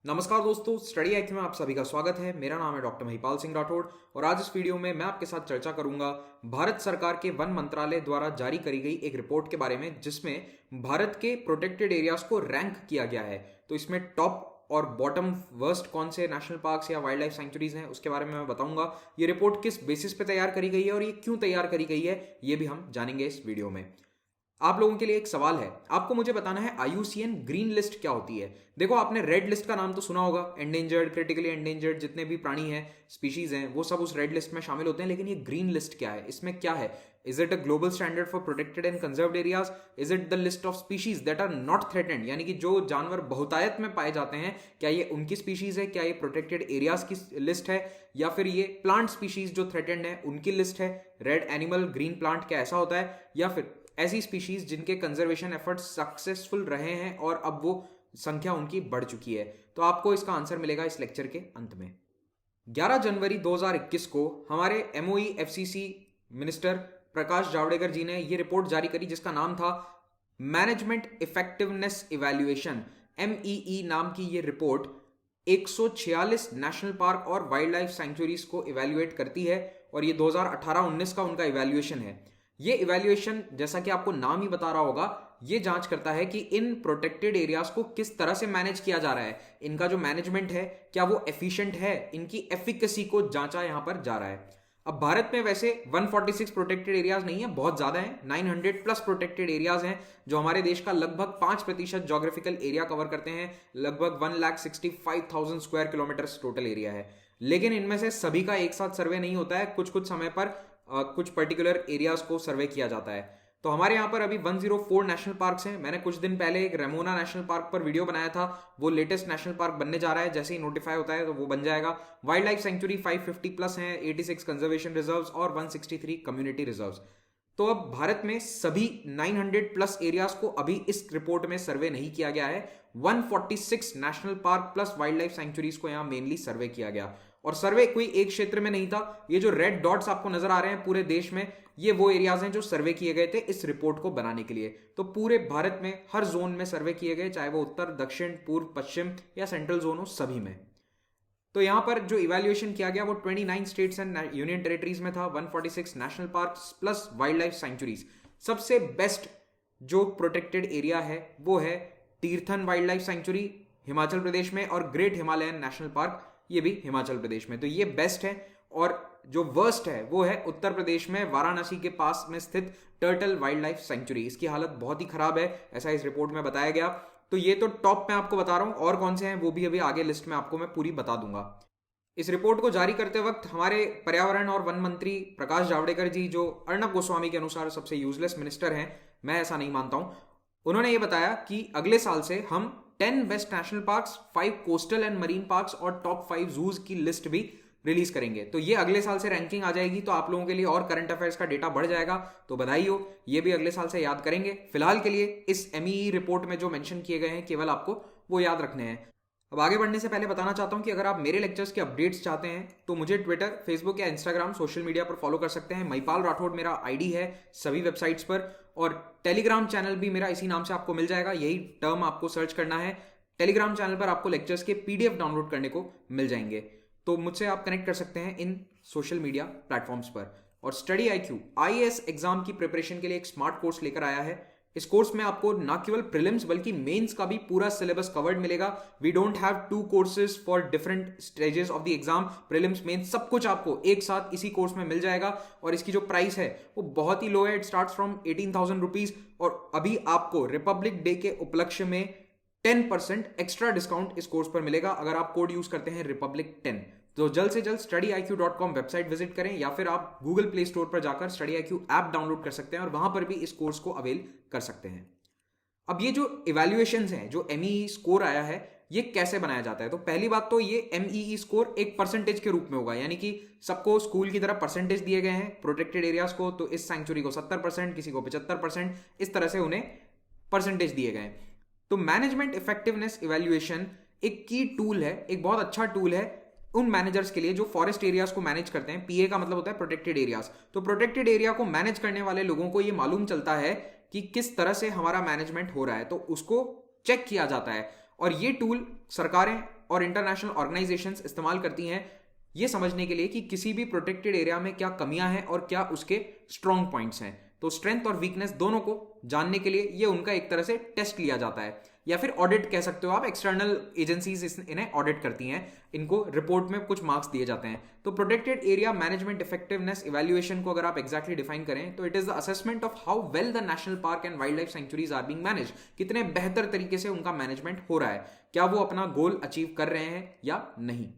नमस्कार दोस्तों, study IQ में आप सभी का स्वागत है। मेरा नाम है डॉक्टर महिपाल सिंह राठौड़ और आज इस वीडियो में मैं आपके साथ चर्चा करूंगा भारत सरकार के वन मंत्रालय द्वारा जारी करी गई एक रिपोर्ट के बारे में, जिसमें भारत के प्रोटेक्टेड एरियाज को रैंक किया गया है। तो इसमें टॉप और बॉटम वर्स्ट कौन से नेशनल पार्क्स या वाइल्ड लाइफ सेंचुरीज हैं उसके बारे में मैं बताऊंगा। ये रिपोर्ट किस बेसिस पे तैयार करी गई है और ये क्यों तैयार करी गई है, ये भी हम जानेंगे इस वीडियो में। आप लोगों के लिए एक सवाल है, आपको मुझे बताना है IUCN ग्रीन लिस्ट क्या होती है। देखो, आपने रेड लिस्ट का नाम तो सुना होगा, एंडेंजर्ड, क्रिटिकली एंडेंजर्ड जितने भी प्राणी हैं, स्पीशीज हैं, वो सब उस रेड लिस्ट में शामिल होते हैं। लेकिन ये ग्रीन लिस्ट क्या है, इसमें क्या है? Is it a global standard for protected and conserved areas? Is it the list of species that are not threatened, यानी कि जो जानवर बहुतायत में पाए जाते हैं, क्या ये उनकी स्पीशीज है? क्या ये प्रोटेक्टेड एरियाज की लिस्ट है? या फिर ये प्लांट स्पीशीज जो थ्रेटेंड है उनकी लिस्ट है? रेड एनिमल ग्रीन प्लांट, क्या ऐसा होता है? या फिर ऐसी स्पीशीज जिनके कंजर्वेशन एफर्ट्स सक्सेसफुल रहे हैं और अब वो संख्या उनकी बढ़ चुकी है? तो आपको इसका आंसर मिलेगा इस लेक्चर के अंत में। 11 जनवरी 2021 को हमारे MOE FCC minister Prakash Javadekar जी ने ये रिपोर्ट जारी करी, जिसका नाम था मैनेजमेंट इफेक्टिवनेस इवैल्यूएशन। MEE नाम की ये रिपोर्ट 146 नेशनल पार्क और वाइल्ड लाइफ सेंचुरीज को इवैल्यूएट करती है और ये 2018-19 का उनका इवैल्यूएशन है। ये इवैल्यूएशन, जैसा कि आपको नाम ही बता रहा होगा, ये जांच करता है कि इन प्रोटेक्टेड एरियाज को किस तरह से मैनेज किया जा रहा है, इनका जो मैनेजमेंट है क्या वो एफिशिएंट है, इनकी एफिकेसी को जांचा यहां पर जा रहा है। अब भारत में वैसे 146 प्रोटेक्टेड एरियाज नहीं है, बहुत ज्यादा है, 900 प्लस प्रोटेक्टेड एरियाज हैं जो हमारे देश का लगभग 5% जोग्राफिकल एरिया कवर करते हैं। लगभग 1,65,000 स्क्वायर किलोमीटर टोटल एरिया है। लेकिन इनमें से सभी का एक साथ सर्वे नहीं होता है, कुछ कुछ समय पर कुछ पर्टिकुलर एरियाज को सर्वे किया जाता है। तो हमारे यहाँ पर अभी 104 नेशनल पार्क्स हैं। मैंने कुछ दिन पहले एक रेमोना नेशनल पार्क पर वीडियो बनाया था, वो लेटेस्ट नेशनल पार्क बनने जा रहा है, जैसे ही नोटिफाई होता है तो वो बन जाएगा। वाइल्ड लाइफ सेंचुरी 550 प्लस हैं, 86 कंजर्वेशन रिजर्व्स और 163 कम्युनिटी रिजर्व्स। तो अब भारत में सभी 900 प्लस एरियाज को अभी इस रिपोर्ट में सर्वे नहीं किया गया है। 146 national park plus wildlife centuries को यहां मेनली सर्वे किया गया। और सर्वे कोई एक क्षेत्र में नहीं था, ये जो रेड डॉट्स आपको नजर आ रहे हैं पूरे देश में, ये वो एरियाज हैं जो सर्वे किए गए थे इस रिपोर्ट को बनाने के लिए। तो पूरे भारत में हर जोन में सर्वे किए गए, चाहे वो उत्तर, दक्षिण, पूर्व, पश्चिम या सेंट्रल जोन हो, सभी में। तो यहां पर जो इवैल्यूएशन किया गया वो 29 स्टेट्स एंड यूनियन टेरिटरीज में था, 146 national parks plus wildlife sanctuaries. सबसे बेस्ट जो प्रोटेक्टेड एरिया है वो है Tirthan wildlife sanctuary Himachal Pradesh में, और ग्रेट हिमालयन नेशनल पार्क, ये भी हिमाचल प्रदेश में। तो ये बेस्ट है। और जो वर्स्ट है वो है उत्तर प्रदेश में वाराणसी के पास में स्थित टर्टल वाइल्ड लाइफ सेंचुरी। इसकी हालत बहुत ही खराब है, ऐसा इस रिपोर्ट में बताया गया। तो ये तो टॉप में आपको बता रहा हूं, और कौन से हैं वो भी अभी आगे लिस्ट में आपको मैं पूरी बता दूंगा। इस रिपोर्ट को जारी करते वक्त हमारे पर्यावरण और वन मंत्री प्रकाश जावड़ेकर जी, जो अर्णब गोस्वामी के अनुसार सबसे यूजलेस मिनिस्टर हैं, मैं ऐसा नहीं मानता हूं, उन्होंने ये बताया कि अगले साल से हम 10 best national parks, 5 coastal and marine parks और टॉप 5 जूज की लिस्ट भी रिलीज करेंगे। तो ये अगले साल से रैंकिंग आ जाएगी, तो आप लोगों के लिए और करंट अफेयर्स का डेटा बढ़ जाएगा। तो बधाई हो, ये भी अगले साल से याद करेंगे। फिलहाल के लिए इस MEE रिपोर्ट में जो मेंशन किए गए हैं केवल आपको वो याद रखने हैं। अब आगे बढ़ने से पहले बताना चाहता हूं कि अगर आप मेरे लेक्चर्स के अपडेट्स चाहते हैं तो मुझे ट्विटर, फेसबुक या इंस्टाग्राम सोशल मीडिया पर फॉलो कर सकते हैं। महिपाल राठौड़ मेरा ID है सभी वेबसाइट्स पर, और टेलीग्राम चैनल भी मेरा इसी नाम से आपको मिल जाएगा, यही टर्म आपको सर्च करना है। टेलीग्राम चैनल पर आपको लेक्चर्स के PDF डाउनलोड करने को मिल जाएंगे। तो मुझसे आप कनेक्ट कर सकते हैं इन सोशल मीडिया प्लेटफॉर्म्स पर। और स्टडी IQ IAS एग्जाम की प्रिपरेशन के लिए एक स्मार्ट कोर्स लेकर आया है। इस कोर्स में आपको ना केवल प्रीलिम्स बल्कि मेंस का भी पूरा सिलेबस कवर्ड मिलेगा। We don't have 2 courses for different stages of the exam, prelims, mains, सब कुछ आपको एक साथ इसी कोर्स में मिल जाएगा। और इसकी जो प्राइस है वो बहुत ही लो है, इट स्टार्ट्स फ्रॉम 18,000 रुपीज। और अभी आपको रिपब्लिक डे के उपलक्ष्य में 10% एक्स्ट्रा डिस्काउंट इस कोर्स पर मिलेगा अगर आप कोड यूज करते हैं Republic10। तो जल्द से जल्द studyIQ.com वेबसाइट विजिट करें, या फिर आप गूगल प्ले स्टोर पर जाकर StudyIQ ऐप डाउनलोड कर सकते हैं और वहां पर भी इस कोर्स को अवेल कर सकते हैं। अब ये जो इवैल्यूएशंस हैं, जो MEE स्कोर आया है, ये कैसे बनाया जाता है? तो पहली बात तो ये MEE स्कोर एक परसेंटेज के रूप में होगा, यानी कि सबको स्कूल की तरह परसेंटेज दिए गए हैं प्रोटेक्टेड एरियाज को। तो इस सेंचुरी को 70%, किसी को 75%, इस तरह से उन्हें परसेंटेज दिए गए हैं। तो मैनेजमेंट इफेक्टिवनेस इवैल्यूएशन एक की टूल है, एक बहुत अच्छा टूल है उन मैनेजर्स के लिए जो फॉरेस्ट एरियाज को मैनेज करते हैं। PA का मतलब होता है प्रोटेक्टेड एरियाज। तो प्रोटेक्टेड एरिया को मैनेज करने वाले लोगों को ये मालूम चलता है कि किस तरह से हमारा मैनेजमेंट हो रहा है, तो उसको चेक किया जाता है। और ये टूल सरकारें और इंटरनेशनल ऑर्गेनाइजेशंस इस्तेमाल करती हैं ये समझने के लिए कि किसी भी प्रोटेक्टेड एरिया में क्या कमियां हैं और क्या उसके स्ट्रॉन्ग पॉइंट्स हैं। तो स्ट्रेंथ और वीकनेस दोनों को जानने के लिए ये उनका एक तरह से टेस्ट लिया जाता है, या फिर ऑडिट कह सकते हो आप। एक्सटर्नल एजेंसीज इन्हें ऑडिट करती हैं, इनको रिपोर्ट में कुछ मार्क्स दिए जाते हैं। तो protected area management effectiveness evaluation को अगर आप एक्जैक्टली डिफाइन करें तो it is the assessment of how well the national park and wildlife sanctuaries are being manage. कितने बेहतर तरीके से उनका मैनेजमेंट हो रहा है, क्या वो अपना गोल अचीव कर रहे हैं या नहीं।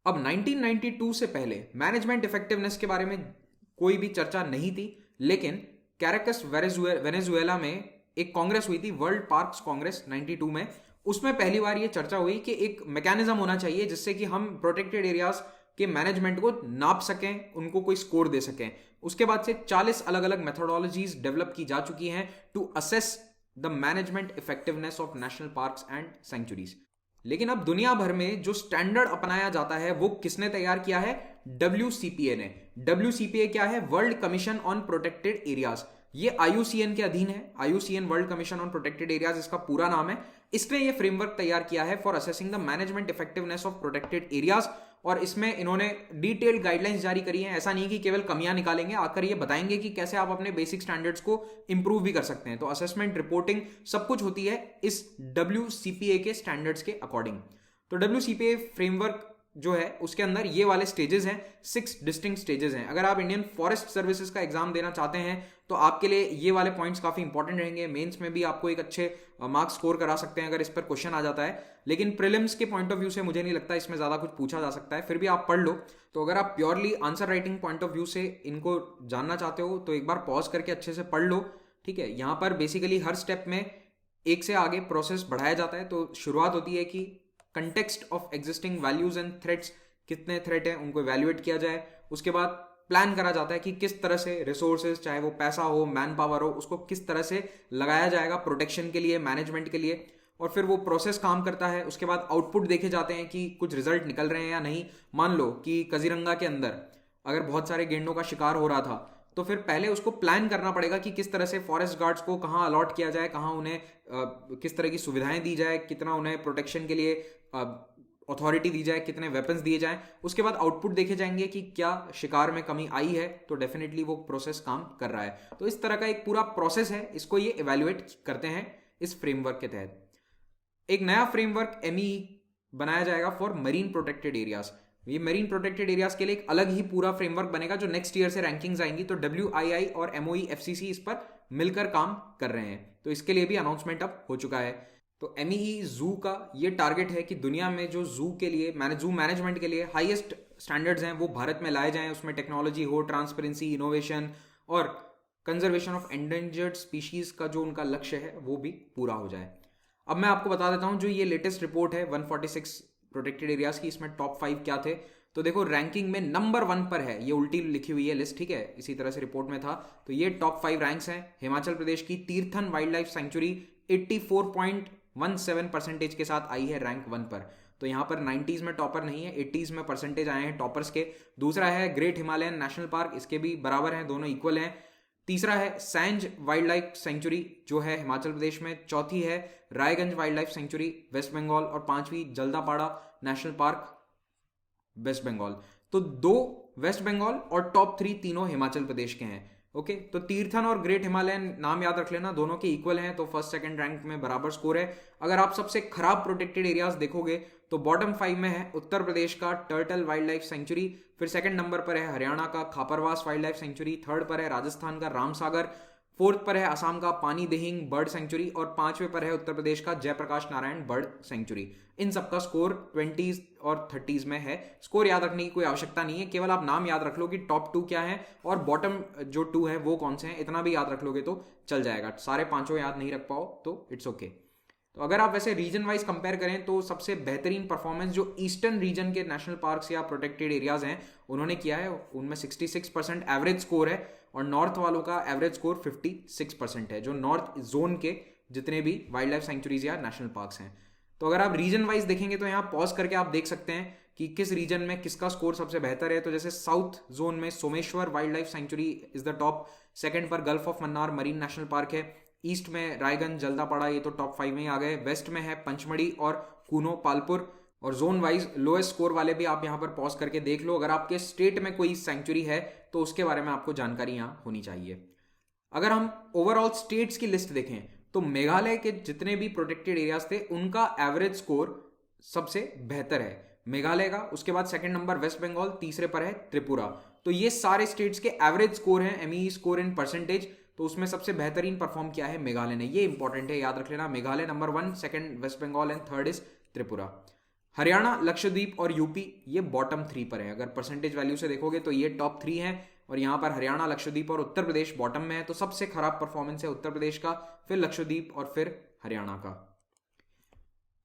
अब 1992 से पहले मैनेजमेंट इफेक्टिवनेस के बारे में कोई भी चर्चा नहीं थी, लेकिन कैराकस वेनेजुएला में एक कांग्रेस हुई थी, वर्ल्ड पार्क्स कांग्रेस 92 में। उसमें पहली बार ये चर्चा हुई कि एक मैकेनिज्म होना चाहिए जिससे कि हम प्रोटेक्टेड एरियाज के मैनेजमेंट को नाप सकें, उनको कोई स्कोर दे सकें। उसके बाद से 40 अलग अलग मेथोडोलॉजीज डेवलप की जा चुकी हैं to assess the management effectiveness of national parks and sanctuaries. लेकिन अब दुनिया भर में जो स्टैंडर्ड अपनाया जाता है वो किसने तैयार किया है? WCPA ने। WCPA क्या है? World commission on protected areas. ये IUCN के अधीन है, IUCN world commission on protected areas इसका पूरा नाम है। इसने ये फ्रेमवर्क तैयार किया है for assessing the management effectiveness of protected areas, और इसमें इन्होंने डिटेल्ड गाइडलाइंस जारी करी हैं। ऐसा नहीं कि केवल कमियां निकालेंगे, आकर ये बताएंगे कि कैसे आप अपने बेसिक स्टैंडर्ड्स को इंप्रूव भी कर सकते हैं। तो असेसमेंट, रिपोर्टिंग सब कुछ होती है इस WCPA के स्टैंडर्ड्स के अकॉर्डिंग। तो WCPA फ्रेमवर्क जो है उसके अंदर ये वाले स्टेजेस हैं, 6 डिस्टिंक्ट स्टेजेस हैं। अगर आप इंडियन फॉरेस्ट सर्विसेज का एग्जाम देना चाहते हैं तो आपके लिए ये वाले पॉइंट्स काफी इंपॉर्टेंट रहेंगे। मेंस में भी आपको एक अच्छे मार्क्स स्कोर करा सकते हैं अगर इस पर क्वेश्चन आ जाता है, लेकिन प्रीलिम्स के पॉइंट ऑफ व्यू से मुझे नहीं लगता इसमें ज्यादा कुछ पूछा जा सकता है। फिर भी आप पढ़ लो। तो अगर आप purely answer writing point of view से इनको जानना चाहते हो तो एक बार पॉज करके अच्छे से पढ़ लो, ठीक है। यहाँ पर बेसिकली हर स्टेप में एक से आगे प्रोसेस बढ़ाया जाता है। तो शुरुआत होती है कि context of existing values and threats, कितने थ्रेट हैं उनको इवैल्यूएट किया जाए। उसके बाद प्लान करा जाता है कि किस तरह से रिसोर्सेज, चाहे वो पैसा हो, मैन पावर हो, उसको किस तरह से लगाया जाएगा प्रोटेक्शन के लिए, मैनेजमेंट के लिए। और फिर वो प्रोसेस काम करता है। उसके बाद आउटपुट देखे जाते हैं कि कुछ रिजल्ट निकल रहे हैं या नहीं। मान लो कि काजीरंगा के अंदर अगर बहुत सारे गेंडों का शिकार हो रहा था तो फिर पहले उसको प्लान करना पड़ेगा कि किस तरह से फॉरेस्ट गार्ड्स को कहाँ अलॉट किया जाए, कहाँ उन्हें किस तरह की सुविधाएं दी जाए, कितना उन्हें प्रोटेक्शन के लिए अथॉरिटी दी जाए, कितने वेपन्स दिए जाएं। उसके बाद आउटपुट देखे जाएंगे कि क्या शिकार में कमी आई है, तो डेफिनेटली वो प्रोसेस काम कर रहा है। तो इस तरह का एक पूरा प्रोसेस है, इसको ये इवैल्यूएट करते हैं इस फ्रेमवर्क के तहत। एक नया फ्रेमवर्क MEE बनाया जाएगा फॉर मरीन प्रोटेक्टेड एरियाज। ये मरीन प्रोटेक्टेड एरियाज के लिए एक अलग ही पूरा फ्रेमवर्क बनेगा जो नेक्स्ट ईयर से रैंकिंग्स आएंगी। तो WII और MOE FCC इस पर मिलकर काम कर रहे हैं। तो इसके लिए भी अनाउंसमेंट अब हो चुका है। तो MEE जू का ये टारगेट है कि दुनिया में जो जू के लिए जू मैनेजमेंट के लिए हाईएस्ट स्टैंडर्ड्स हैं वो भारत में लाए जाएं। उसमें टेक्नोलॉजी हो, ट्रांसपेरेंसी, इनोवेशन और कंजर्वेशन ऑफ एंडेंजर्ड स्पीशीज का जो उनका लक्ष्य है वो भी पूरा हो जाए। अब मैं आपको बता देता हूं जो ये लेटेस्ट रिपोर्ट है 146 प्रोटेक्टेड एरियाज की, इसमें टॉप 5 क्या थे। तो देखो रैंकिंग में नंबर 1 पर है, ये उल्टी लिखी हुई है लिस्ट, ठीक है, इसी तरह से रिपोर्ट में था। तो ये टॉप 5 रैंक्स हैं। हिमाचल प्रदेश की तीर्थन वाइल्ड लाइफ सेंचुरी 84.17% के साथ आई है रैंक 1 पर। तो यहाँ पर 90s में टॉपर नहीं है, 80s में परसेंटेज आए हैं टॉपर्स के। दूसरा है ग्रेट हिमालयन नेशनल पार्क, इसके भी बराबर हैं, दोनों इक्वल हैं। तीसरा है सैंज वाइल्ड लाइफ सेंचुरी जो है हिमाचल प्रदेश में। चौथी है Raiganj wildlife sanctuary West Bengal, और 5वीं Jaldapara national park West Bengal. तो 2 वेस्ट बंगाल और टॉप 3 तीनों हिमाचल प्रदेश के हैं। ओके, तो तीर्थन और ग्रेट हिमालयन नाम याद रख लेना, दोनों के इक्वल हैं। तो फर्स्ट सेकंड रैंक में बराबर स्कोर है। अगर आप सबसे खराब प्रोटेक्टेड एरियाज देखोगे तो बॉटम 5 में है उत्तर प्रदेश का टर्टल वाइल्ड लाइफ सेंचुरी, फिर सेकंड नंबर पर है हरियाणा का खापरवास वाइल्ड लाइफ सेंचुरी, थर्ड पर है राजस्थान का रामसागर, फोर्थ पर है असम का पानी दिहिंग बर्ड सेंचुरी, और 5वें पर है उत्तर प्रदेश का जयप्रकाश नारायण बर्ड सेंचुरी। इन सबका स्कोर 20s और 30s में है। स्कोर याद रखने की कोई आवश्यकता नहीं है, केवल आप नाम याद रख लो कि टॉप 2 क्या है और बॉटम जो 2 है वो कौन से हैं, इतना भी याद रख लोगे तो चल जाएगा। सारे पांचों याद नहीं रख पाओ तो इट्स ओके। तो अगर आप वैसे रीजन वाइज कंपेयर करें तो सबसे बेहतरीन परफॉर्मेंस जो ईस्टर्न रीजन के नेशनल पार्क्स या प्रोटेक्टेड एरियाज हैं उन्होंने किया है, उनमें 66% एवरेज स्कोर है, और नॉर्थ वालों का एवरेज स्कोर 56% है, जो नॉर्थ जोन के जितने भी वाइल्ड लाइफ सेंचुरीज या नेशनल पार्क्स हैं। तो अगर आप रीजन वाइज देखेंगे तो यहाँ पॉज करके आप देख सकते हैं कि किस रीजन में किसका स्कोर सबसे बेहतर है। तो जैसे साउथ जोन में Someshwar wildlife sanctuary is the top, second पर gulf of Mannar marine national park है, ईस्ट में रायगंज जल्दापाड़ा, ये तो टॉप 5 में ही आ गए, वेस्ट में है पंचमढ़ी और कूनो पालपुर, और जोन वाइज लोएस्ट स्कोर वाले भी आप यहाँ पर पॉज करके देख लो। अगर आपके स्टेट में कोई सेंचुरी है तो उसके बारे में आपको जानकारी यहाँ होनी चाहिए। अगर हम ओवरऑल स्टेट्स की लिस्ट देखें तो मेघालय के जितने भी प्रोटेक्टेड एरियाज थे उनका एवरेज स्कोर सबसे बेहतर है मेघालय का। उसके बाद सेकंड नंबर वेस्ट बंगाल, तीसरे पर है त्रिपुरा। तो ये सारे स्टेट्स के एवरेज स्कोर हैं, एमई स्कोर इन परसेंटेज, तो उसमें सबसे बेहतरीन परफॉर्म किया है मेघालय ने। ये इंपॉर्टेंट है, याद रख लेना। Meghalaya number 1, second West Bengal and third is Tripura. Haryana, Lakshadweep और यूपी ये बॉटम 3 पर है। अगर परसेंटेज वैल्यू से देखोगे तो ये टॉप 3 है और यहाँ पर हरियाणा, लक्षद्वीप और उत्तर प्रदेश बॉटम में है। तो सबसे खराब परफॉर्मेंस है उत्तर प्रदेश का, फिर लक्षद्वीप और फिर हरियाणा का।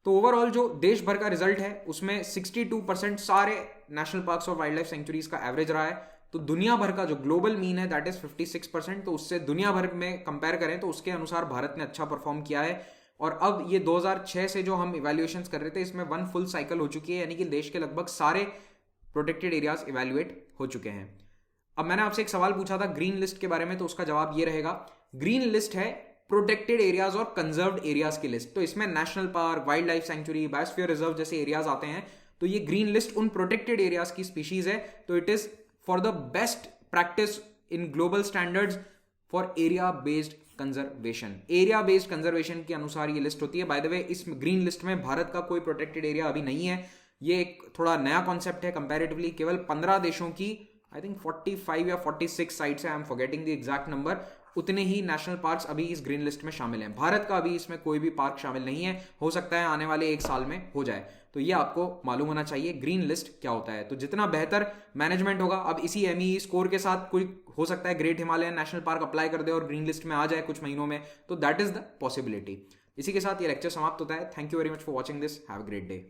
तो ओवरऑल जो देश भर का रिजल्ट है उसमें 62% सारे नेशनल पार्क्स और वाइल्ड लाइफ सेंचुरीज का एवरेज रहा है। तो दुनिया भर का जो ग्लोबल मीन है दैट इज 56%। तो उससे दुनिया भर में कंपेयर करें तो उसके अनुसार भारत ने अच्छा परफॉर्म किया है। और अब ये 2006 से जो हम इवेल्युएशंस कर रहे थे इसमें 1 फुल साइकिल हो चुकी है, यानी कि देश के लगभग सारे प्रोटेक्टेड एरियाज इवेल्युएट हो चुके हैं। अब मैंने आपसे एक सवाल पूछा था ग्रीन लिस्ट के बारे में, तो उसका जवाब ये रहेगा, ग्रीन लिस्ट है प्रोटेक्टेड एरियाज और कंजर्व्ड एरियाज की लिस्ट। तो इसमें national park, wild life sanctuary, biosphere reserve जैसे एरियाज आते हैं। तो ये ग्रीन लिस्ट उन प्रोटेक्टेड एरियाज की स्पीशीज है। तो it is for the best practice in global standards for area based conservation. Area based conservation के अनुसार ये लिस्ट होती है। बाय द वे इस ग्रीन लिस्ट में भारत का कोई प्रोटेक्टेड एरिया अभी नहीं है। ये एक थोड़ा नया कॉन्सेप्ट है कंपैरेटिवली। केवल 15 देशों की आई थिंक 45 या 46 साइट्स है, I am forgetting the exact number, उतने ही नेशनल पार्क्स अभी इस ग्रीन लिस्ट में शामिल हैं। भारत का अभी इसमें कोई भी पार्क शामिल नहीं है। हो सकता है आने वाले 1 साल में हो जाए। तो ये आपको मालूम होना चाहिए ग्रीन लिस्ट क्या होता है। तो जितना बेहतर मैनेजमेंट होगा, अब इसी एमई स्कोर के साथ कोई हो सकता है great Himalayan national park apply कर दे और ग्रीन लिस्ट में आ जाए कुछ महीनों में, तो दैट इज द पॉसिबिलिटी। इसी के साथ ये लेक्चर समाप्त होता है। Thank you very much for watching this. Have a great day.